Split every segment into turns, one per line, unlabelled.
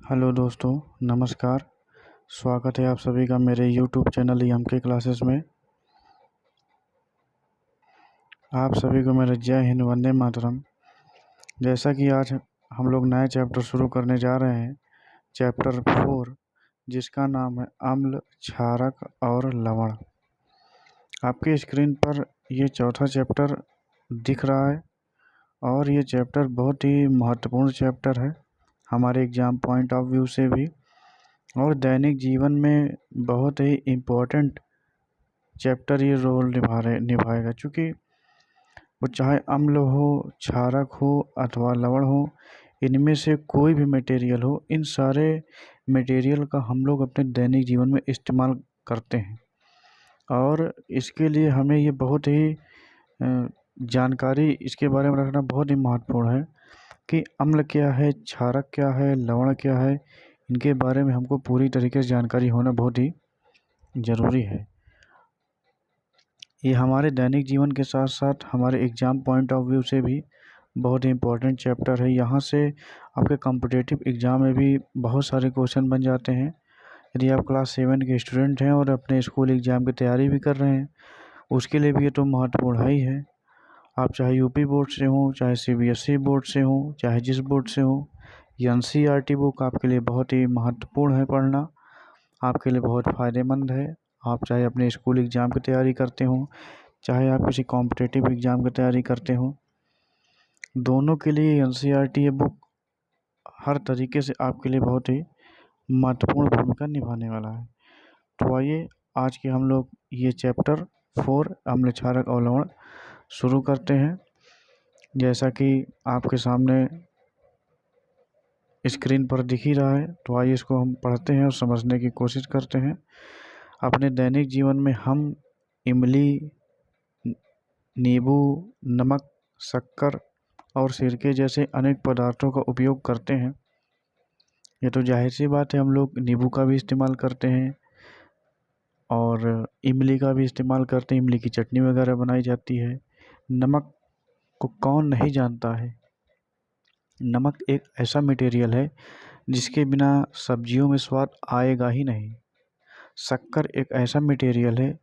Hello दोस्तों, नमस्कार। स्वागत है आप सभी का मेरे यूट्यूब चैनल EMK क्लासेस में। आप सभी को मेरा जय हिंद, वंदे मातरम। जैसा कि आज हम लोग नए चैप्टर शुरू करने जा रहे हैं, चैप्टर 4, जिसका नाम है अम्ल, क्षारक और लवण। आपके स्क्रीन पर ये चौथा चैप्टर दिख रहा है और ये चैप्टर बहुत ही महत्वपूर्ण चैप्टर है हमारे एग्ज़ाम पॉइंट ऑफ व्यू से भी, और दैनिक जीवन में बहुत ही इम्पोर्टेंट चैप्टर ये रोल निभाएगा। चूँकि वो चाहे अम्ल हो, क्षारक हो अथवा लवण हो, इनमें से कोई भी मटेरियल हो, इन सारे मटेरियल का हम लोग अपने दैनिक जीवन में इस्तेमाल करते हैं। और इसके लिए हमें ये बहुत ही जानकारी इसके बारे में रखना बहुत ही महत्वपूर्ण है कि अम्ल क्या है, क्षारक क्या है, लवण क्या है। इनके बारे में हमको पूरी तरीके से जानकारी होना बहुत ही ज़रूरी है। ये हमारे दैनिक जीवन के साथ साथ हमारे एग्ज़ाम पॉइंट ऑफ व्यू से भी बहुत ही इम्पोर्टेंट चैप्टर है। यहाँ से आपके कॉम्पिटिटिव एग्ज़ाम में भी बहुत सारे क्वेश्चन बन जाते हैं। यदि आप क्लास 7 के स्टूडेंट हैं और अपने स्कूल एग्ज़ाम की तैयारी भी कर रहे हैं, उसके लिए भी ये तो महत्वपूर्ण है ही है। आप चाहे यूपी बोर्ड से हों, चाहे CBSE बोर्ड से हों, चाहे जिस बोर्ड से हों, ये NCERT बुक आपके लिए बहुत ही महत्वपूर्ण है पढ़ना, आपके लिए बहुत फ़ायदेमंद है। आप चाहे अपने स्कूल एग्ज़ाम की तैयारी करते हों, चाहे आप किसी कॉम्पिटिटिव एग्ज़ाम की तैयारी करते हों, दोनों के लिए NCERT ये बुक हर तरीके से आपके लिए बहुत ही महत्वपूर्ण भूमिका निभाने वाला है। तो आइए आज के हम लोग ये चैप्टर 4 अम्ल, क्षारक और लवण शुरू करते हैं। जैसा कि आपके सामने स्क्रीन पर दिख ही रहा है, तो आइए इसको हम पढ़ते हैं और समझने की कोशिश करते हैं। अपने दैनिक जीवन में हम इमली, नींबू, नमक, शक्कर और सिरके जैसे अनेक पदार्थों का उपयोग करते हैं। ये तो जाहिर सी बात है, हम लोग नींबू का भी इस्तेमाल करते हैं और इमली का भी इस्तेमाल करते हैं। इमली की चटनी वगैरह बनाई जाती है। नमक को कौन नहीं जानता है। नमक एक ऐसा मटेरियल है जिसके बिना सब्जियों में स्वाद आएगा ही नहीं। शक्कर एक ऐसा मटेरियल है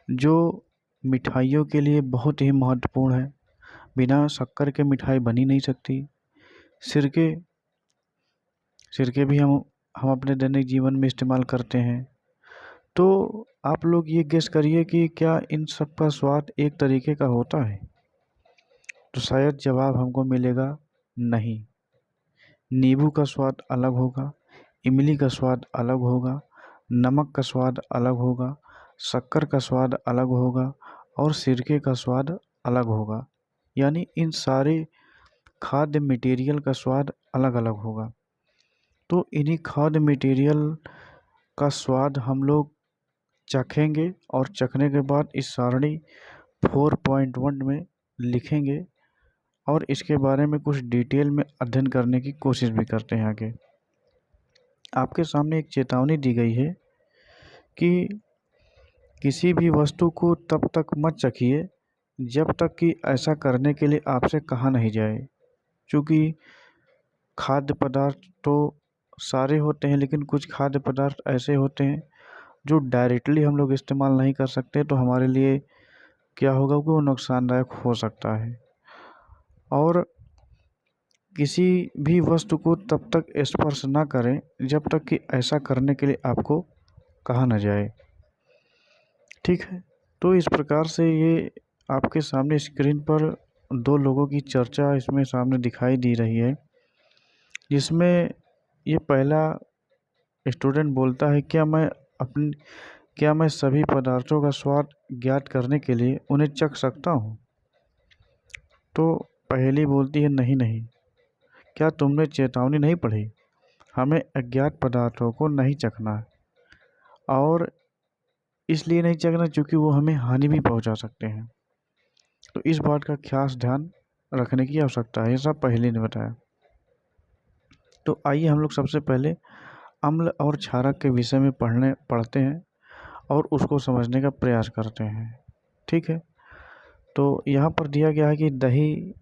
जो मिठाइयों के लिए बहुत ही महत्वपूर्ण है। बिना शक्कर के मिठाई बनी नहीं सकती। सिरके सिरके भी हम अपने दैनिक जीवन में इस्तेमाल करते हैं। तो आप लोग ये गेस करिए कि क्या इन सब का स्वाद एक तरीके का होता है? तो शायद जवाब हमको मिलेगा नहीं। नींबू का स्वाद अलग होगा, इमली का स्वाद अलग होगा, नमक का स्वाद अलग होगा, शक्कर का स्वाद अलग होगा और सिरके का स्वाद अलग होगा। यानी इन सारे खाद्य मटेरियल का स्वाद अलग अलग होगा। तो इन्हीं खाद्य मटेरियल का स्वाद हम लोग चखेंगे और चखने के बाद इस सारणी 4.1 में लिखेंगे और इसके बारे में कुछ डिटेल में अध्ययन करने की कोशिश भी करते हैं। आगे आपके सामने एक चेतावनी दी गई है कि किसी भी वस्तु को तब तक मत चखिए जब तक कि ऐसा करने के लिए आपसे कहा नहीं जाए। क्योंकि खाद्य पदार्थ तो सारे होते हैं, लेकिन कुछ खाद्य पदार्थ ऐसे होते हैं जो डायरेक्टली हम लोग इस्तेमाल नहीं कर सकते, तो हमारे लिए क्या होगा कि वो नुकसानदायक हो सकता है। और किसी भी वस्तु को तब तक स्पर्श ना करें जब तक कि ऐसा करने के लिए आपको कहा न जाए। ठीक है, तो इस प्रकार से ये आपके सामने स्क्रीन पर दो लोगों की चर्चा इसमें सामने दिखाई दे रही है, जिसमें ये पहला स्टूडेंट बोलता है, क्या मैं सभी पदार्थों का स्वाद ज्ञात करने के लिए उन्हें चख सकता हूँ? तो पहेली बोलती है, नहीं नहीं, क्या तुमने चेतावनी नहीं पढ़ी? हमें अज्ञात पदार्थों को नहीं चखना है, और इसलिए नहीं चखना क्योंकि वो हमें हानि भी पहुंचा सकते हैं। तो इस बात का खास ध्यान रखने की आवश्यकता है। ये सब पहेली ने बताया। तो आइए हम लोग सबसे पहले अम्ल और क्षारक के विषय में पढ़ते हैं और उसको समझने का प्रयास करते हैं। ठीक है, तो यहाँ पर दिया गया है कि दही,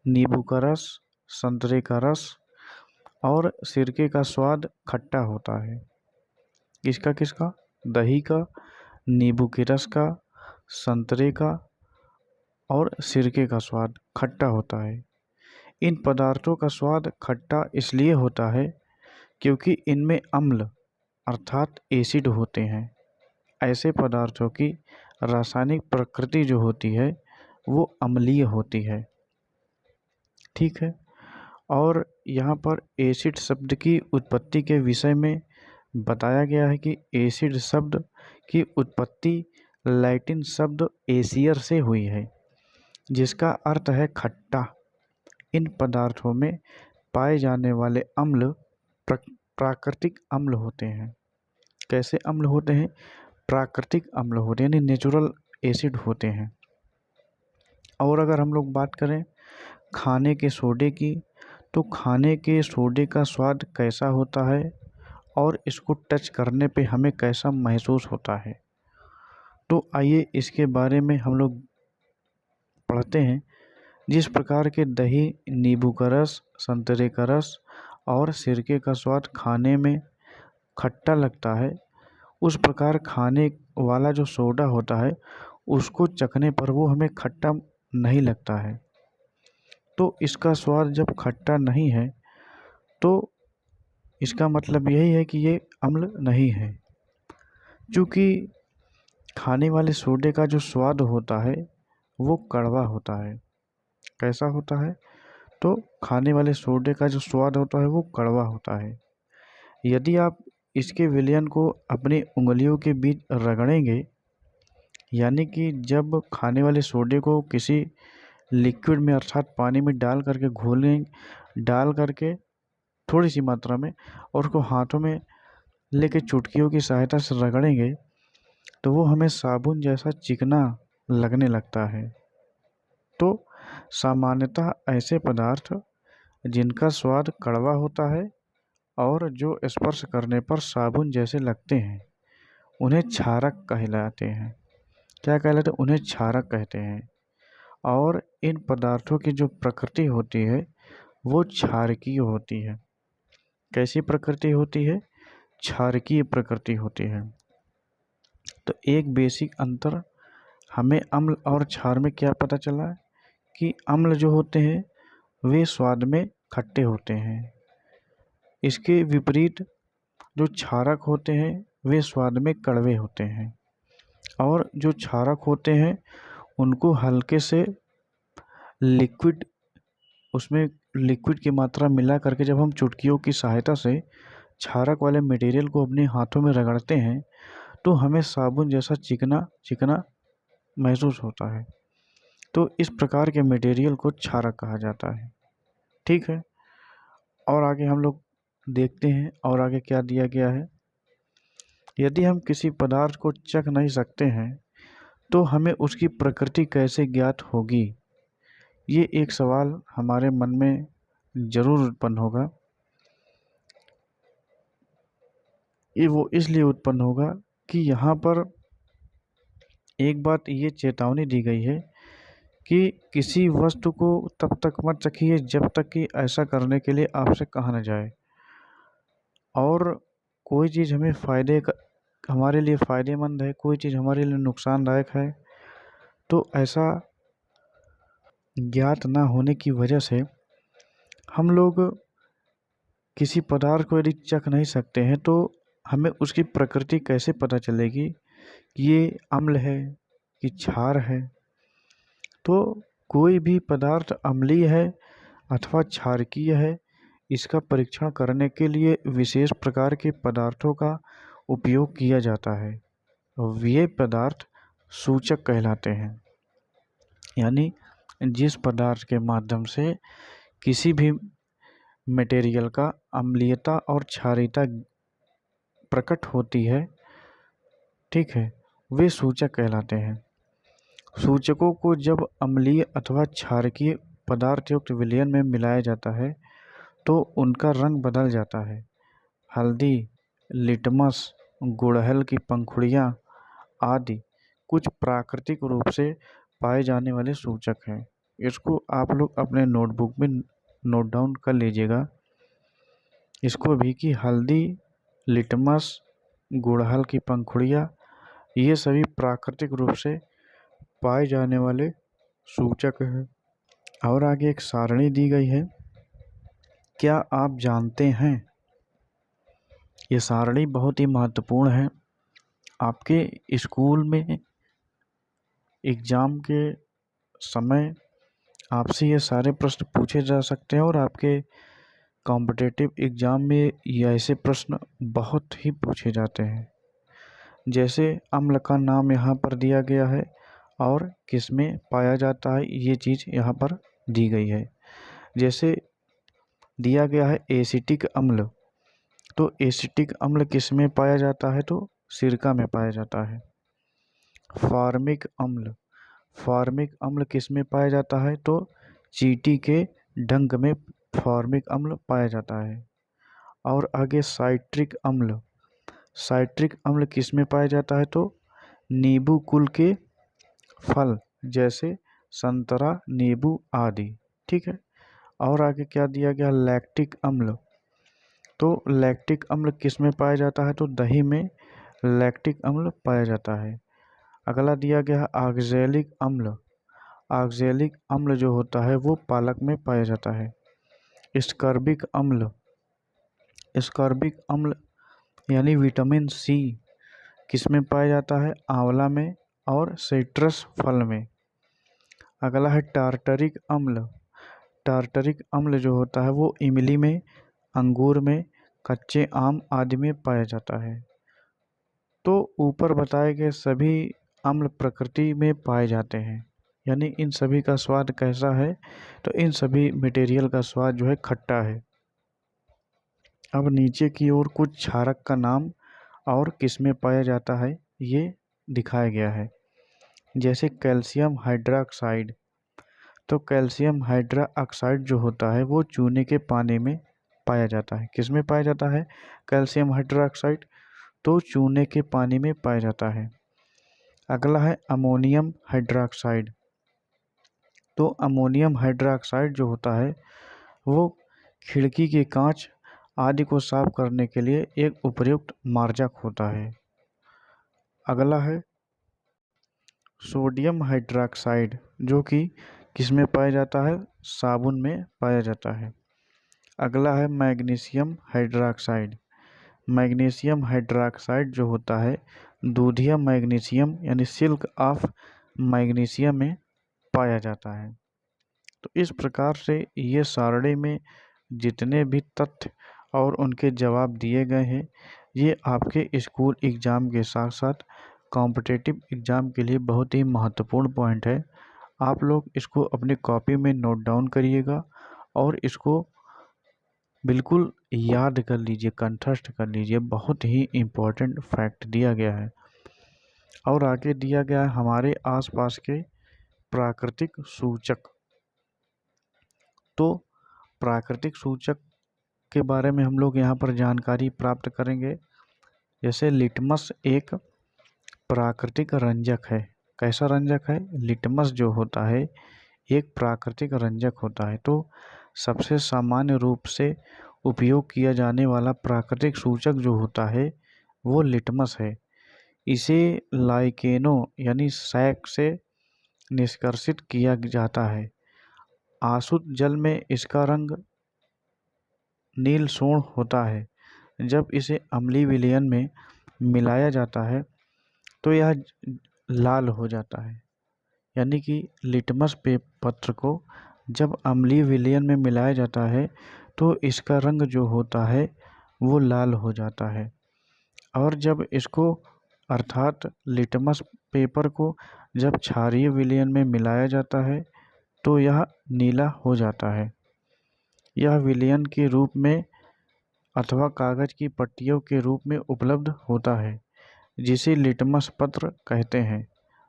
नींबू का रस, संतरे का रस और सिरके का स्वाद खट्टा होता है। किसका किसका? दही का, नींबू के रस का, संतरे का और सिरके का स्वाद खट्टा होता है। इन पदार्थों का स्वाद खट्टा इसलिए होता है क्योंकि इनमें अम्ल अर्थात एसिड होते हैं। ऐसे पदार्थों की रासायनिक प्रकृति जो होती है वो अम्लीय होती है। ठीक है। और यहाँ पर एसिड शब्द की उत्पत्ति के विषय में बताया गया है कि एसिड शब्द की उत्पत्ति लैटिन शब्द एसियर से हुई है, जिसका अर्थ है खट्टा। इन पदार्थों में पाए जाने वाले अम्ल प्राकृतिक अम्ल होते हैं। कैसे अम्ल होते हैं? प्राकृतिक अम्ल होते हैं, यानी नेचुरल एसिड होते हैं। और अगर हम लोग बात करें खाने के सोडे की, तो खाने के सोडे का स्वाद कैसा होता है और इसको टच करने पे हमें कैसा महसूस होता है, तो आइए इसके बारे में हम लोग पढ़ते हैं। जिस प्रकार के दही, नींबू का रस, संतरे का रस और सिरके का स्वाद खाने में खट्टा लगता है, उस प्रकार खाने वाला जो सोडा होता है उसको चखने पर वो हमें खट्टा नहीं लगता है। तो इसका स्वाद जब खट्टा नहीं है तो इसका मतलब यही है कि ये अम्ल नहीं है। क्योंकि खाने वाले सोडे का जो स्वाद होता है वो कड़वा होता है। कैसा होता है? तो खाने वाले सोडे का जो स्वाद होता है वो कड़वा होता है। यदि आप इसके विलयन को अपनी उंगलियों के बीच रगड़ेंगे, यानी कि जब खाने वाले सोडे को किसी लिक्विड में अर्थात पानी में डाल करके डाल करके थोड़ी सी मात्रा में और उसको हाथों में लेके चुटकियों की सहायता से रगड़ेंगे तो वो हमें साबुन जैसा चिकना लगने लगता है। तो सामान्यतः ऐसे पदार्थ जिनका स्वाद कड़वा होता है और जो स्पर्श करने पर साबुन जैसे लगते हैं उन्हें क्षारक कहलाते हैं। क्या कहलाते हैं? उन्हें क्षारक कहते हैं। और इन पदार्थों की जो प्रकृति होती है वो क्षारकीय होती है। कैसी प्रकृति होती है? क्षारकीय प्रकृति होती है। तो एक बेसिक अंतर हमें अम्ल और क्षार में क्या पता चला कि अम्ल जो होते हैं वे स्वाद में खट्टे होते हैं। इसके विपरीत जो क्षारक होते हैं वे स्वाद में कड़वे होते हैं। और जो क्षारक होते हैं उनको हल्के से लिक्विड उसमें लिक्विड की मात्रा मिला करके जब हम चुटकियों की सहायता से क्षारक वाले मटेरियल को अपने हाथों में रगड़ते हैं तो हमें साबुन जैसा चिकना चिकना महसूस होता है। तो इस प्रकार के मटेरियल को क्षारक कहा जाता है। ठीक है। और आगे हम लोग देखते हैं और आगे क्या दिया गया है। यदि हम किसी पदार्थ को चख नहीं सकते हैं तो हमें उसकी प्रकृति कैसे ज्ञात होगी? ये एक सवाल हमारे मन में ज़रूर उत्पन्न होगा। ये वो इसलिए उत्पन्न होगा कि यहाँ पर एक बात ये चेतावनी दी गई है कि किसी वस्तु को तब तक मत चखिए जब तक कि ऐसा करने के लिए आपसे कहा न जाए। और कोई चीज़ हमारे लिए फ़ायदेमंद है, कोई चीज़ हमारे लिए नुकसानदायक है, तो ऐसा ज्ञात ना होने की वजह से हम लोग किसी पदार्थ को यदि चख नहीं सकते हैं तो हमें उसकी प्रकृति कैसे पता चलेगी कि ये अम्ल है कि क्षार है? तो कोई भी पदार्थ अम्लीय है अथवा क्षारकीय है, इसका परीक्षण करने के लिए विशेष प्रकार के पदार्थों का उपयोग किया जाता है। ये पदार्थ सूचक कहलाते हैं। यानी जिस पदार्थ के माध्यम से किसी भी मटेरियल का अम्लीयता और क्षारीयता प्रकट होती है, ठीक है, वे सूचक कहलाते हैं। सूचकों को जब अम्लीय अथवा क्षारकीय पदार्थ युक्त विलयन में मिलाया जाता है तो उनका रंग बदल जाता है। हल्दी, लिटमस, गुड़हल की पंखुड़ियाँ आदि कुछ प्राकृतिक रूप से पाए जाने वाले सूचक हैं। इसको आप लोग अपने नोटबुक में नोट डाउन कर लीजिएगा। इसको भी कि हल्दी, लिटमस, गुड़हल की पंखुड़ियाँ, ये सभी प्राकृतिक रूप से पाए जाने वाले सूचक हैं। और आगे एक सारणी दी गई है, क्या आप जानते हैं? ये सारणी बहुत ही महत्वपूर्ण है। आपके स्कूल में एग्ज़ाम के समय आपसे ये सारे प्रश्न पूछे जा सकते हैं और आपके कॉम्पिटिटिव एग्ज़ाम में ये ऐसे प्रश्न बहुत ही पूछे जाते हैं। जैसे अम्ल का नाम यहाँ पर दिया गया है और किसमें पाया जाता है, ये चीज़ यहाँ पर दी गई है। जैसे दिया गया है एसिटिक अम्ल, तो एसिटिक अम्ल किसमें पाया जाता है, तो सिरका में पाया जाता है। फार्मिक अम्ल, फार्मिक अम्ल किसमें पाया जाता है, तो चींटी के डंक में फार्मिक अम्ल पाया जाता है। और आगे साइट्रिक अम्ल, साइट्रिक अम्ल किसमें पाया जाता है, तो नींबू कुल के फल जैसे संतरा, नींबू आदि। ठीक है। और आगे क्या दिया गया, लैक्टिक अम्ल, तो लैक्टिक अम्ल किसमें पाया जाता है, तो दही में लैक्टिक अम्ल पाया जाता है। अगला दिया गया है ऑक्जेलिक अम्ल, ऑक्जेलिक अम्ल जो होता है वो पालक में पाया जाता है। स्कर्बिक अम्ल, स्कर्बिक अम्ल यानी विटामिन सी किसमें पाया जाता है, आंवला में और सिट्रस फल में। अगला है टार्टरिक अम्ल, टार्टरिक अम्ल जो होता है वो इमली में, अंगूर में, कच्चे आम आदि में पाया जाता है। तो ऊपर बताए गए सभी अम्ल प्रकृति में पाए जाते हैं, यानी इन सभी का स्वाद कैसा है, तो इन सभी मटेरियल का स्वाद जो है खट्टा है। अब नीचे की ओर कुछ क्षारक का नाम और किसमें पाया जाता है ये दिखाया गया है। जैसे कैल्शियम हाइड्रोक्साइड, तो कैल्शियम हाइड्रोक्साइड जो होता है वो चूने के पानी में पाया जाता है। किसमें पाया जाता है, कैल्शियम हाइड्रोक्साइड, तो चूने के पानी में पाया जाता है। अगला है अमोनियम हाइड्रोक्साइड, तो अमोनियम हाइड्रोक्साइड जो होता है वो खिड़की के कांच आदि को साफ करने के लिए एक उपयुक्त मार्जक होता है। अगला है सोडियम हाइड्रोक्साइड, जो कि किसमें पाया जाता है, साबुन में पाया जाता है। अगला है मैग्नीशियम हाइड्रोक्साइड, मैग्नीशियम हाइड्रोक्साइड जो होता है दूधिया मैग्नीशियम यानी सिल्क ऑफ मैग्नीशियम में पाया जाता है। तो इस प्रकार से ये सारणी में जितने भी तथ्य और उनके जवाब दिए गए हैं, ये आपके स्कूल एग्ज़ाम के साथ साथ कॉम्पिटिटिव एग्ज़ाम के लिए बहुत ही महत्वपूर्ण पॉइंट है। आप लोग इसको अपनी कॉपी में नोट डाउन करिएगा और इसको बिल्कुल याद कर लीजिए, कंठस्थ कर लीजिए। बहुत ही इम्पोर्टेंट फैक्ट दिया गया है। और आगे दिया गया है हमारे आसपास के प्राकृतिक सूचक। तो प्राकृतिक सूचक के बारे में हम लोग यहाँ पर जानकारी प्राप्त करेंगे। जैसे लिटमस एक प्राकृतिक रंजक है। कैसा रंजक है, लिटमस जो होता है एक प्राकृतिक रंजक होता है। तो सबसे सामान्य रूप से उपयोग किया जाने वाला प्राकृतिक सूचक जो होता है वो लिटमस है। इसे लाइकेनो यानी सैक से निष्कर्षित किया जाता है। आसुत जल में इसका रंग नील सोण होता है। जब इसे अम्लीय विलयन में मिलाया जाता है तो यह लाल हो जाता है। यानी कि लिटमस पत्र को जब अम्लीय विलयन में मिलाया जाता है तो इसका रंग जो होता है वो लाल हो जाता है। और जब इसको अर्थात लिटमस पेपर को जब क्षारीय विलयन में मिलाया जाता है तो यह नीला हो जाता है। यह विलयन के रूप में अथवा कागज की पट्टियों के रूप में उपलब्ध होता है, जिसे लिटमस पत्र कहते हैं।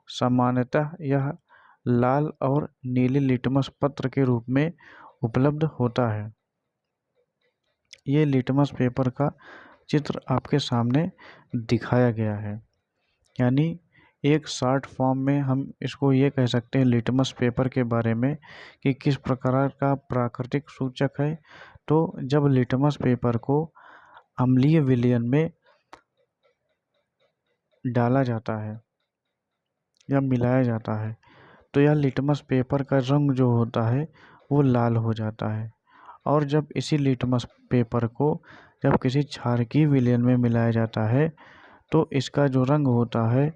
सामान्यतः यह लाल और नीले लिटमस पत्र के रूप में उपलब्ध होता है। ये लिटमस पेपर का चित्र आपके सामने दिखाया गया है। यानी एक शॉर्ट फॉर्म में हम इसको ये कह सकते हैं लिटमस पेपर के बारे में कि किस प्रकार का प्राकृतिक सूचक है। तो जब लिटमस पेपर को अम्लीय विलयन में डाला जाता है या मिलाया जाता है तो यह लिटमस पेपर का रंग जो होता है वो लाल हो जाता है। और जब इसी लिटमस पेपर को जब किसी क्षारकीय विलयन में मिलाया जाता है तो इसका जो रंग होता है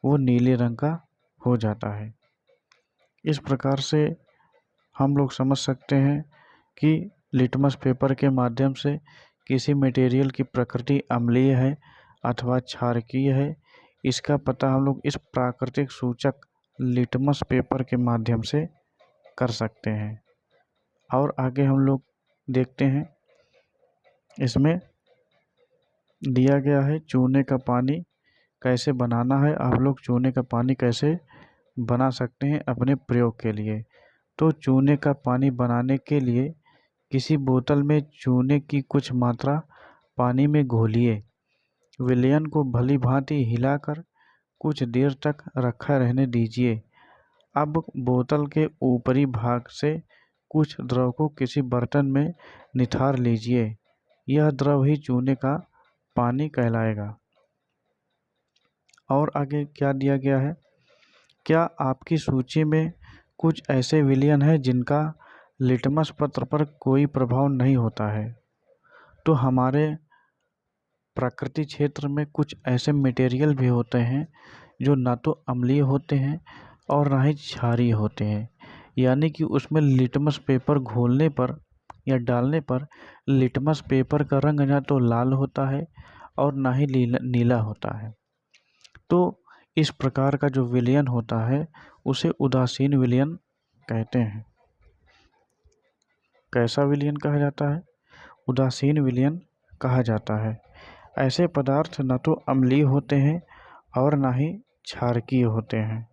वो नीले रंग का हो जाता है। इस प्रकार से हम लोग समझ सकते हैं कि लिटमस पेपर के माध्यम से किसी मटेरियल की प्रकृति अम्लीय है अथवा क्षारकीय है, इसका पता हम लोग इस प्राकृतिक सूचक लिटमस पेपर के माध्यम से कर सकते हैं। और आगे हम लोग देखते हैं, इसमें दिया गया है चूने का पानी कैसे बनाना है। आप लोग चूने का पानी कैसे बना सकते हैं अपने प्रयोग के लिए। तो चूने का पानी बनाने के लिए किसी बोतल में चूने की कुछ मात्रा पानी में घोलिए। विलयन को भली भांति हिलाकर कुछ देर तक रखा रहने दीजिए। अब बोतल के ऊपरी भाग से कुछ द्रव को किसी बर्तन में निथार लीजिए। यह द्रव ही चूने का पानी कहलाएगा। और आगे क्या दिया गया है, क्या आपकी सूची में कुछ ऐसे विलयन हैं जिनका लिटमस पत्र पर कोई प्रभाव नहीं होता है। तो हमारे प्रकृति क्षेत्र में कुछ ऐसे मटेरियल भी होते हैं जो ना तो अम्लीय होते हैं और ना ही क्षारीय होते हैं, यानी कि उसमें लिटमस पेपर घोलने पर या डालने पर लिटमस पेपर का रंग ना तो लाल होता है और ना ही नीला होता है। तो इस प्रकार का जो विलयन होता है उसे उदासीन विलयन कहते हैं। कैसा विलयन कहा जाता है? उदासीन विलयन कहा जाता है। ऐसे पदार्थ न तो अम्लीय होते हैं और ना ही क्षारकीय होते हैं।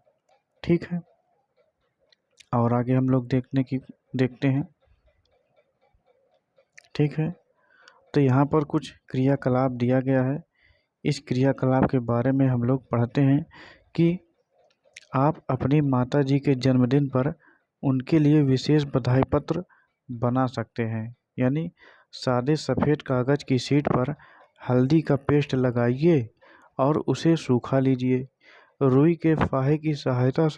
ठीक है, और आगे हम लोग देखते हैं। ठीक है, तो यहाँ पर कुछ क्रियाकलाप दिया गया है। इस क्रियाकलाप के बारे में हम लोग पढ़ते हैं कि आप अपनी माता जी के जन्मदिन पर उनके लिए विशेष बधाई पत्र बना सकते हैं। यानी सादे सफ़ेद कागज़ की शीट पर हल्दी का पेस्ट लगाइए और उसे सूखा लीजिए। रुई के फाहे की सहायता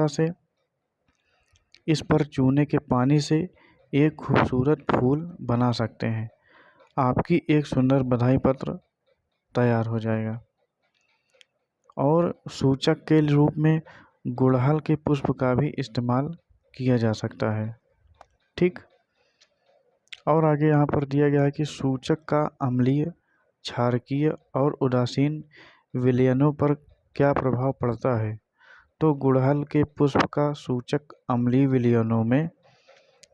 से इस पर चूने के पानी से एक खूबसूरत फूल बना सकते हैं। आपकी एक सुंदर बधाई पत्र तैयार हो जाएगा। और सूचक के रूप में गुड़हल के पुष्प का भी इस्तेमाल किया जा सकता है। ठीक, और आगे यहाँ पर दिया गया है कि सूचक का अम्लीय, क्षारकीय और उदासीन विलयनों पर क्या प्रभाव पड़ता है। तो गुड़हल के पुष्प का सूचक अम्लीय विलयनों में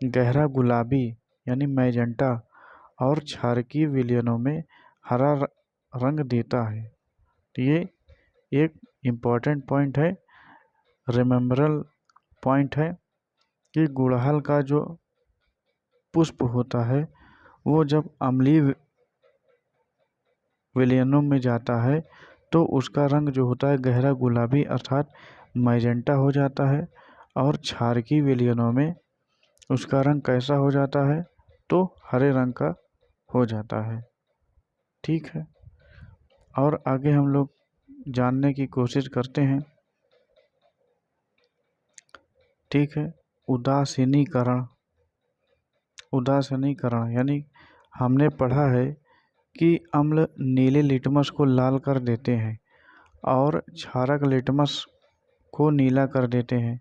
गहरा गुलाबी यानी मैजेंटा और क्षारकीय विलयनों में हरा रंग देता है। तो ये एक इम्पॉर्टेंट पॉइंट है, रिमेम्बरल पॉइंट है कि गुड़हल का जो पुष्प होता है वो जब अम्लीय विलयनों में जाता है तो उसका रंग जो होता है गहरा गुलाबी अर्थात मैजेंटा हो जाता है, और क्षारकीय विलयनों में उसका रंग कैसा हो जाता है तो हरे रंग का हो जाता है। ठीक है, और आगे हम लोग जानने की कोशिश करते हैं। ठीक है, उदासीनीकरण यानी हमने पढ़ा है कि अम्ल नीले लिटमस को लाल कर देते हैं और क्षारक लिटमस को नीला कर देते हैं।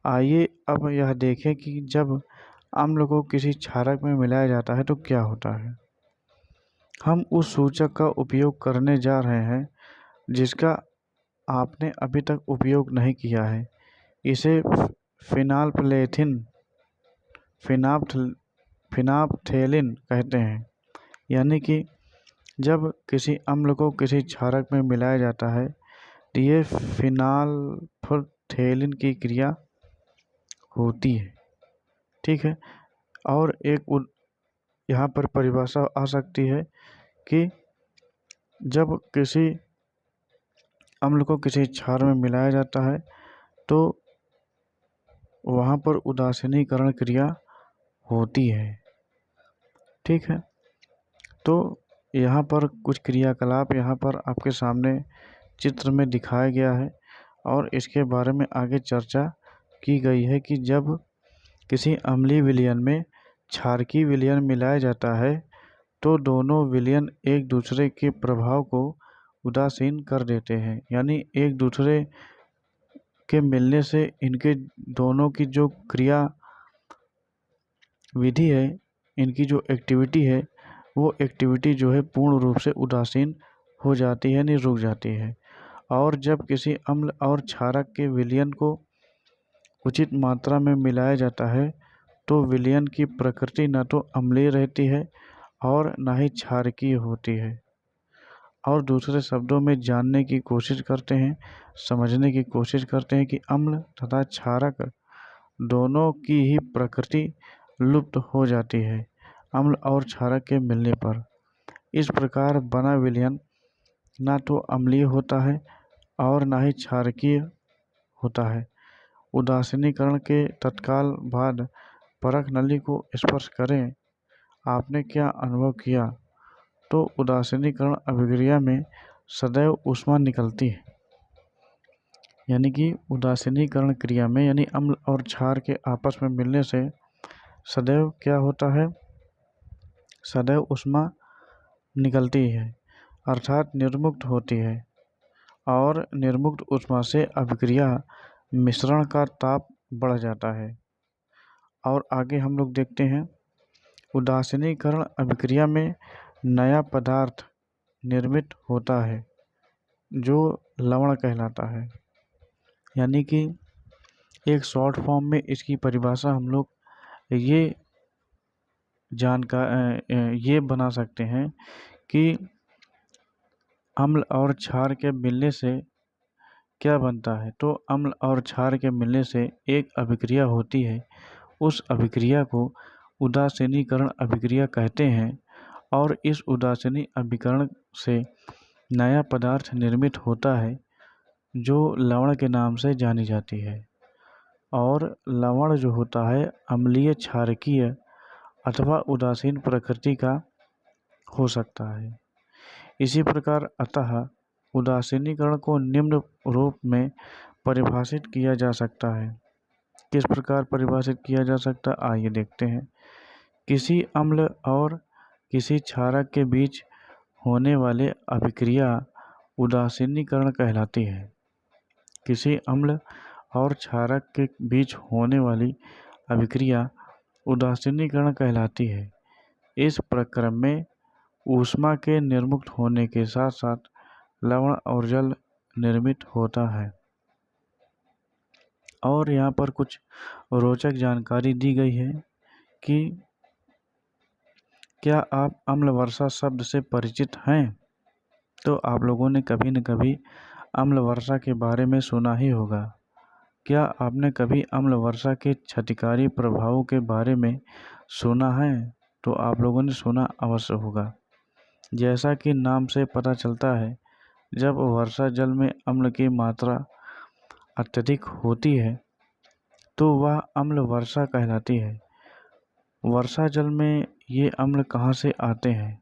आइए अब यह देखें कि जब अम्ल को किसी क्षारक में मिलाया जाता है तो क्या होता है। हम उस सूचक का उपयोग करने जा रहे हैं जिसका आपने अभी तक उपयोग नहीं किया है। इसे फिनाप्थेलिन कहते हैं। यानी कि जब किसी अम्ल को किसी क्षारक में मिलाया जाता है तो ये फिनाल्फथेलिन की क्रिया होती है। ठीक है, और एक यहाँ पर परिभाषा आ सकती है कि जब किसी अम्ल को किसी क्षार में मिलाया जाता है तो वहाँ पर उदासीनीकरण क्रिया होती है। ठीक है, तो यहाँ पर कुछ क्रियाकलाप यहाँ पर आपके सामने चित्र में दिखाया गया है और इसके बारे में आगे चर्चा की गई है कि जब किसी अम्लीय विलयन में क्षारकीय विलयन मिलाया जाता है तो दोनों विलयन एक दूसरे के प्रभाव को उदासीन कर देते हैं, यानी एक दूसरे के मिलने से इनके दोनों की जो क्रिया विधि है, इनकी जो एक्टिविटी है, वो एक्टिविटी जो है पूर्ण रूप से उदासीन हो जाती है, यानी रुक जाती है। और जब किसी अम्ल और क्षारक के विलयन को उचित मात्रा में मिलाया जाता है तो विलयन की प्रकृति न तो अम्लीय रहती है और न ही क्षारकीय होती है। और दूसरे शब्दों में जानने की कोशिश करते हैं, समझने की कोशिश करते हैं कि अम्ल तथा क्षारक दोनों की ही प्रकृति लुप्त हो जाती है अम्ल और क्षारक के मिलने पर। इस प्रकार बना विलयन ना तो अम्लीय होता है और ना ही क्षारकीय होता है। उदासीनीकरण के तत्काल बाद परख नली को स्पर्श करें। आपने क्या अनुभव किया? तो उदासीनीकरण अभिक्रिया में सदैव ऊष्मा निकलती है, यानी कि उदासीनीकरण क्रिया में यानी अम्ल और क्षार के आपस में मिलने से सदैव क्या होता है? सदैव ऊष्मा निकलती है, अर्थात निर्मुक्त होती है। और निर्मुक्त ऊष्मा से अभिक्रिया मिश्रण का ताप बढ़ जाता है। और आगे हम लोग देखते हैं, उदासीनीकरण अभिक्रिया में नया पदार्थ निर्मित होता है जो लवण कहलाता है। यानी कि एक शॉर्ट फॉर्म में इसकी परिभाषा हम लोग ये बना सकते हैं कि अम्ल और क्षार के मिलने से क्या बनता है। तो अम्ल और क्षार के मिलने से एक अभिक्रिया होती है, उस अभिक्रिया को उदासीनीकरण अभिक्रिया कहते हैं। और इस उदासीनी अभिकरण से नया पदार्थ निर्मित होता है जो लवण के नाम से जानी जाती है। और लवण जो होता है अम्लीय, क्षारकीय अथवा उदासीन प्रकृति का हो सकता है। इसी प्रकार अतः उदासीनीकरण को निम्न रूप में परिभाषित किया जा सकता है। किस प्रकार परिभाषित किया जा सकता है, आइए देखते हैं। किसी अम्ल और किसी क्षारक के बीच होने वाले अभिक्रिया उदासीनीकरण कहलाती है। किसी अम्ल और क्षारक के बीच होने वाली अभिक्रिया उदासीनीकरण कहलाती है। इस प्रक्रम में ऊष्मा के निर्मुक्त होने के साथ साथ लवण और जल निर्मित होता है। और यहाँ पर कुछ रोचक जानकारी दी गई है कि क्या आप अम्ल वर्षा शब्द से परिचित हैं? तो आप लोगों ने कभी न कभी अम्ल वर्षा के बारे में सुना ही होगा। क्या आपने कभी अम्ल वर्षा के क्षतिकारी प्रभावों के बारे में सुना है? तो आप लोगों ने सुना अवश्य होगा। जैसा कि नाम से पता चलता है, जब वर्षा जल में अम्ल की मात्रा अत्यधिक होती है तो वह अम्ल वर्षा कहलाती है। वर्षा जल में ये अम्ल कहाँ से आते हैं?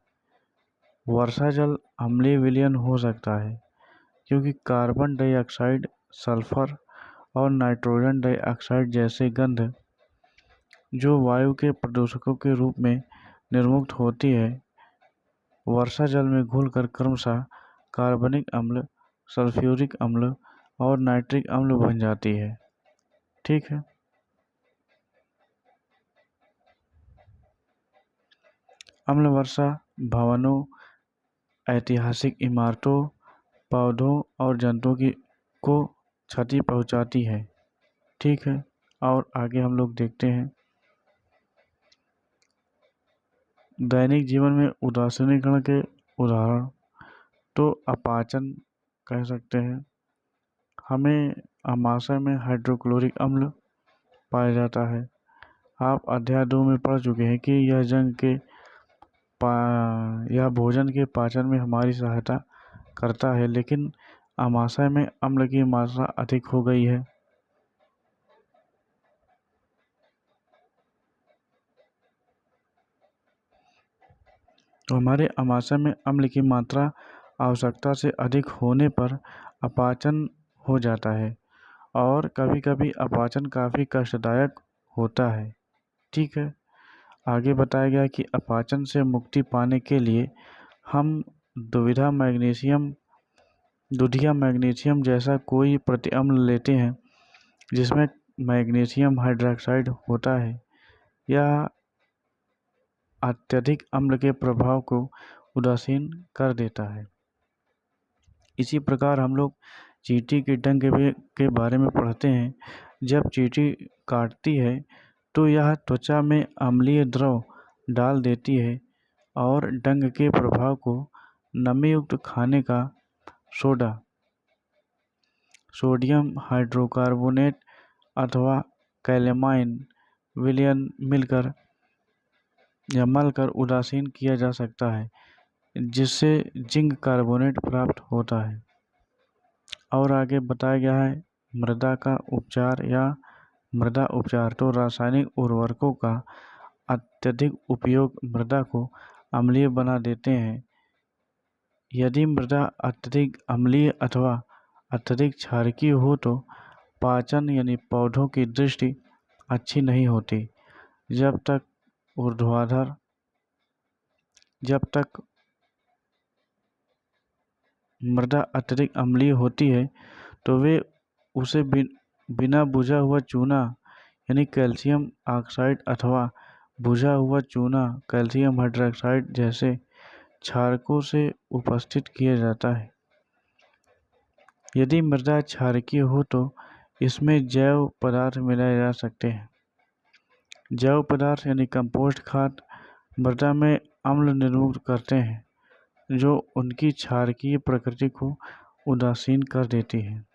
वर्षा जल अम्लीय विलयन हो सकता है क्योंकि कार्बन डाइऑक्साइड, सल्फर और नाइट्रोजन डाइऑक्साइड जैसे गंध जो वायु के प्रदूषकों के रूप में निर्मुक्त होती है, वर्षा जल में घुलकर क्रमशः कार्बनिक अम्ल, सल्फ्यूरिक अम्ल और नाइट्रिक अम्ल बन जाती है। ठीक है। अम्ल वर्षा भवनों, ऐतिहासिक इमारतों, पौधों और जंतुओं को क्षति पहुंचाती है। ठीक है। और आगे हम लोग देखते हैं, दैनिक जीवन में उदासीनीकरण के उदाहरण तो अपाचन कह सकते हैं। हमें आमाशय में हाइड्रोक्लोरिक अम्ल पाया जाता है। आप अध्याय 2 में पढ़ चुके हैं कि यह भोजन के पाचन में हमारी सहायता करता है, लेकिन आमाशय में अम्ल की मात्रा अधिक हो गई है। तो हमारे आमाशय में अम्ल की मात्रा आवश्यकता से अधिक होने पर अपाचन हो जाता है और कभी कभी अपाचन काफ़ी कष्टदायक होता है। ठीक है, आगे बताया गया कि अपाचन से मुक्ति पाने के लिए हम दुविधा मैग्नीशियम जैसा कोई प्रतिअम्ल लेते हैं जिसमें मैग्नीशियम हाइड्रॉक्साइड होता है। यह अत्यधिक अम्ल के प्रभाव को उदासीन कर देता है। इसी प्रकार हम लोग चींटी के डंक के बारे में पढ़ते हैं। जब चींटी काटती है तो यह त्वचा में अम्लीय द्रव डाल देती है और डंक के प्रभाव को नमी युक्त खाने का सोडा, सोडियम हाइड्रोकार्बोनेट अथवा कैलेमाइन विलयन मलकर उदासीन किया जा सकता है, जिससे जिंक कार्बोनेट प्राप्त होता है। और आगे बताया गया है मृदा का उपचार या मृदा उपचार। तो रासायनिक उर्वरकों का अत्यधिक उपयोग मृदा को अम्लीय बना देते हैं। यदि मृदा अत्यधिक अम्लीय अथवा अत्यधिक क्षारकीय हो तो पाचन यानी पौधों की दृष्टि अच्छी नहीं होती। जब तक मृदा अत्यधिक अम्लीय होती है तो वे उसे बिना बुझा हुआ चूना यानी कैल्शियम ऑक्साइड अथवा बुझा हुआ चूना कैल्शियम हाइड्रॉक्साइड जैसे क्षारकों से उपस्थित किया जाता है। यदि मृदा क्षारकीय हो तो इसमें जैव पदार्थ मिलाए जा सकते हैं। जैव पदार्थ यानी कंपोस्ट खाद मृदा में अम्ल निर्मुक्त करते हैं जो उनकी क्षारकीय प्रकृति को उदासीन कर देती है।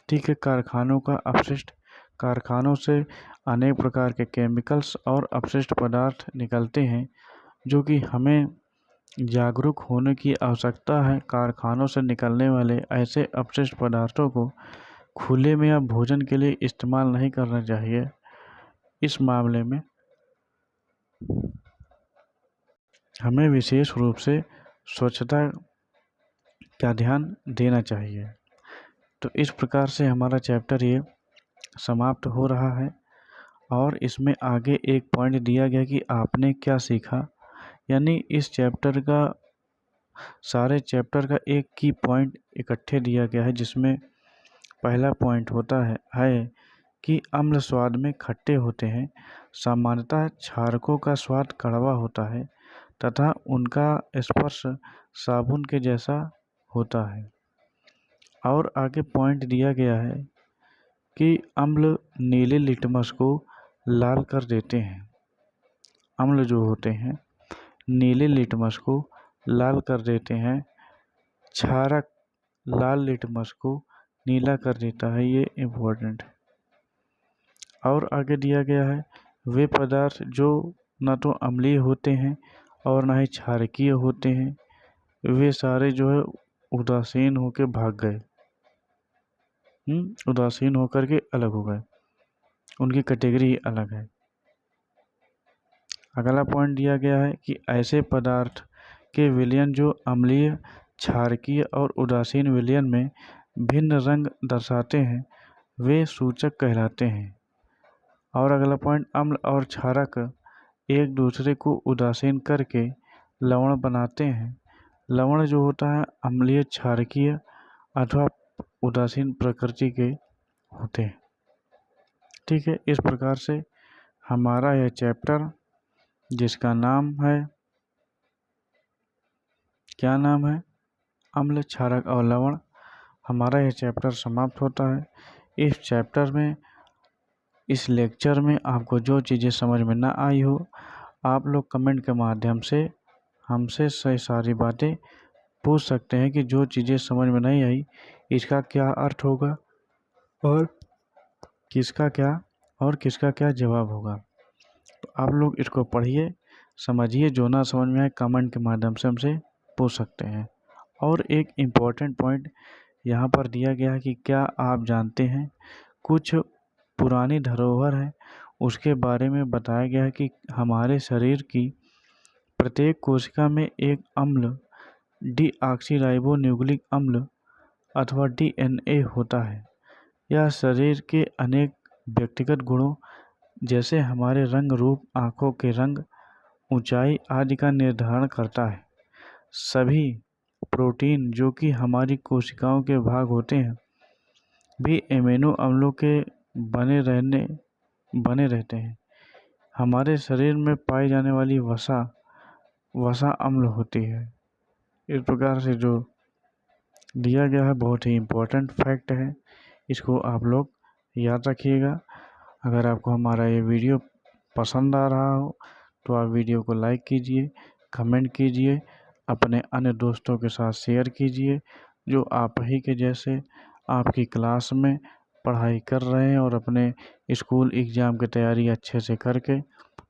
ठीक है, कारखानों से अनेक प्रकार के केमिकल्स और अपशिष्ट पदार्थ निकलते हैं जो कि हमें जागरूक होने की आवश्यकता है। कारखानों से निकलने वाले ऐसे अपशिष्ट पदार्थों को खुले में या भोजन के लिए इस्तेमाल नहीं करना चाहिए। इस मामले में हमें विशेष रूप से स्वच्छता का ध्यान देना चाहिए। तो इस प्रकार से हमारा चैप्टर ये समाप्त हो रहा है और इसमें आगे एक पॉइंट दिया गया कि आपने क्या सीखा, यानी इस सारे चैप्टर का एक की पॉइंट इकट्ठे दिया गया है, जिसमें पहला पॉइंट होता है कि अम्ल स्वाद में खट्टे होते हैं। सामान्यतः क्षारकों का स्वाद कड़वा होता है तथा उनका स्पर्श साबुन के जैसा होता है। और आगे पॉइंट दिया गया है कि अम्ल नीले लिटमस को लाल कर देते हैं। अम्ल जो होते हैं नीले लिटमस को लाल कर देते हैं, क्षारक लाल लिटमस को नीला कर देता है। ये इम्पोर्टेंट है। और आगे दिया गया है वे पदार्थ जो न तो अम्लीय होते हैं और न ही क्षारकीय होते हैं, वे सारे जो है उदासीन होकर भाग गए, उदासीन होकर के अलग हो गए, उनकी कैटेगरी अलग है। अगला पॉइंट दिया गया है कि ऐसे पदार्थ के विलयन जो अम्लीय, क्षारकीय और उदासीन विलयन में भिन्न रंग दर्शाते हैं वे सूचक कहलाते हैं। और अगला पॉइंट अम्ल और क्षारक एक दूसरे को उदासीन करके लवण बनाते हैं। लवण जो होता है अम्लीय, क्षारकीय अथवा उदासीन प्रकृति के होते हैं। ठीक है, इस प्रकार से हमारा यह चैप्टर जिसका नाम है, क्या नाम है, अम्ल, क्षारक और लवण, हमारा यह चैप्टर समाप्त होता है। इस चैप्टर में, इस लेक्चर में आपको जो चीज़ें समझ में ना आई हो, आप लोग कमेंट के माध्यम से हमसे सारी बातें पूछ सकते हैं कि जो चीज़ें समझ में नहीं आई इसका क्या अर्थ होगा और किसका क्या जवाब होगा। तो आप लोग इसको पढ़िए, समझिए, जो ना समझ में आए कमेंट के माध्यम से हमसे पूछ सकते हैं। और एक इम्पॉर्टेंट पॉइंट यहाँ पर दिया गया है कि क्या आप जानते हैं कुछ पुरानी धरोहर है उसके बारे में बताया गया है कि हमारे शरीर की प्रत्येक कोशिका में एक अम्ल डीऑक्सीराइबोन्यूक्लिक अम्ल अथवा DNA होता है। यह शरीर के अनेक व्यक्तिगत गुणों जैसे हमारे रंग रूप, आँखों के रंग, ऊंचाई आदि का निर्धारण करता है। सभी प्रोटीन जो कि हमारी कोशिकाओं के भाग होते हैं भी एमिनो अम्लों के बने रहते हैं। हमारे शरीर में पाई जाने वाली वसा अम्ल होती है। इस प्रकार से जो दिया गया है बहुत ही इम्पोर्टेंट फैक्ट है, इसको आप लोग याद रखिएगा। अगर आपको हमारा ये वीडियो पसंद आ रहा हो तो आप वीडियो को लाइक कीजिए, कमेंट कीजिए, अपने अन्य दोस्तों के साथ शेयर कीजिए जो आप ही के जैसे आपकी क्लास में पढ़ाई कर रहे हैं और अपने स्कूल एग्ज़ाम की तैयारी अच्छे से करके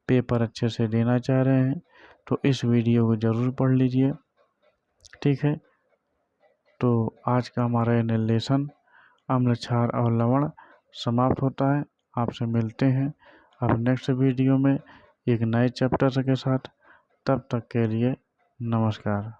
पेपर अच्छे से देना चाह रहे हैं। तो इस वीडियो को ज़रूर पढ़ लीजिए, ठीक है। तो आज का हमारा ये निर्लेशन अम्ल, क्षार और लवण समाप्त होता है। आपसे मिलते हैं अब नेक्स्ट वीडियो में एक नए चैप्टर के साथ। तब तक के लिए नमस्कार।